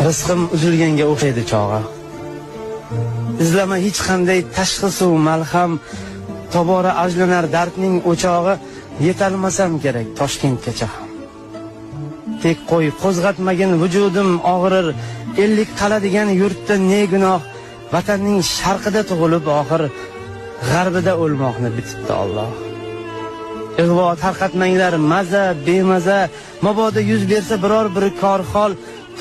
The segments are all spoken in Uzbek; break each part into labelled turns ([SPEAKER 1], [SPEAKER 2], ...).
[SPEAKER 1] rizqim uzilganga o'xshaydi chog'i. Izlama hech qanday tashxis u malham, tobora ajlanar dardning o'chog'i. Yetalmasam kerak Toshkentgacha ham. Tek qo'y qo'zg'atmagin vujudim og'rir, ellik qaladigan yurtda ne gunoh, vatanning sharqida tug'ilib oxir g'arbida o'lmoqni bitibdi Alloh. Ig'vo tarqatmanglar maza bemaza, mabodo yuz bersa biror bir korxol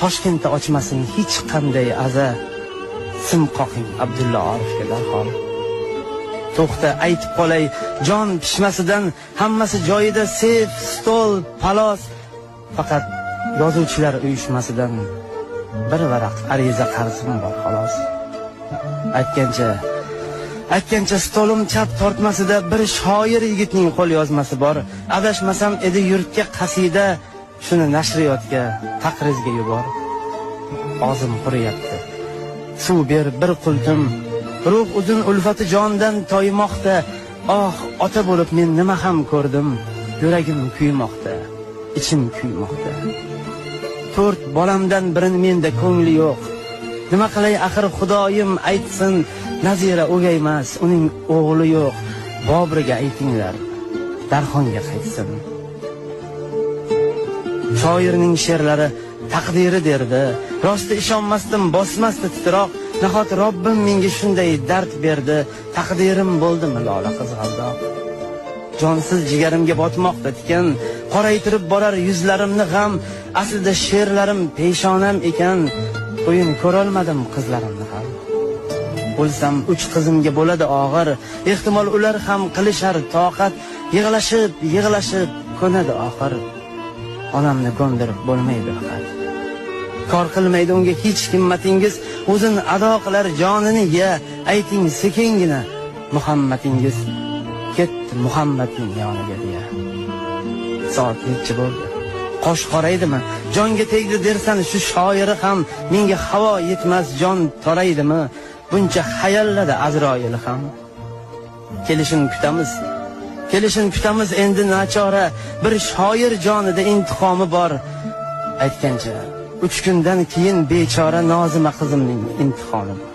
[SPEAKER 1] Toshkentda ochmasin hech qanday aza. Sim qoqing Abdulla Orifga darhol. To'xta aytib qolay, jon pishmasidan hammasi joyida, sef, stol, palos. Faqat yozuvchilar uyushmasidan bir varaq ariza qarzim bor xolos. Aytgancha stolim chap tortmasida bir shoir yigitning qo'l yozmasi bor. Adashmasam edi yurtga qasida, shuni nashriyotga taqrizga yubor. Og'zim quriyapti. Suv ber bir qultum. Ruh uzun ulfati jondan toymoqda. Oh, ota bo'lib men nima ham ko'rdim. Yuragim kuymoqda, ichim kuymoqda. 4 bolamdan birini menda ko'ngli yo'q. Nima qilay axir Xudoyim aytsin, Nazira o'gaymas, uning o'g'li yo'q. Bobriga aytinglar, Darxonga qaytsin. Shoirning she'rlari taqdiri derdi. Rosti ishonmasdim, bosmasdi titroq. Nahot Robbim menga shunday dard berdi. Taqdirim bo'ldimi lola qizg'aldoq. Jonsiz jigarimga botmoqda tikan, qoraytirib borar yuzlarimni g'am. Aslida she'rlarim peshonam ekan, o'yin ko'rolmadim qizlarimni ham. Bo'lsam 3 qizimga bo'ladi og'ir, ehtimol ular ham qilishar toqat. Yig'lashib ko'nadi oxir. Onamni ko'ndirib bo'lmaydi faqat. Kor qilmaydi unga hech himmatingiz, o'zin ado qilar jonini ya. Ayting sekingina Muhammadingiz ketdi Muhammadning yoniga deya. Soat necha bo'ldi? Qosh qoraydimi? Jonga tegdi dersan shu shoiri ham, menga havo yetmas jon toraydimi? Buncha xayollada Azroil ham. Kelishin kutamiz endi nachora, bir shoir jonida intiqomi bor. Aytgancha 3 kundan keyin bechora Nozima qizimning imtihoni bor.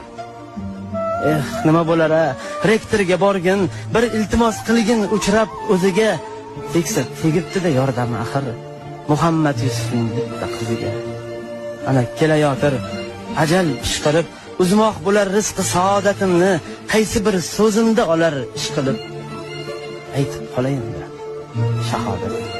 [SPEAKER 1] Nima bo'lar-a? Rektorga borgin, bir iltimos qilgin uchrab o'ziga. Teksa tegibdi-da yordami axir Muhammad Yusufning bitta qiziga. Ana kelayotir ajal ishqilib, uzmoq bo'lar rizqi saodatimni, qaysi bir so'zimda olar ish qilib. Aytib qolayin-da shahodatimni.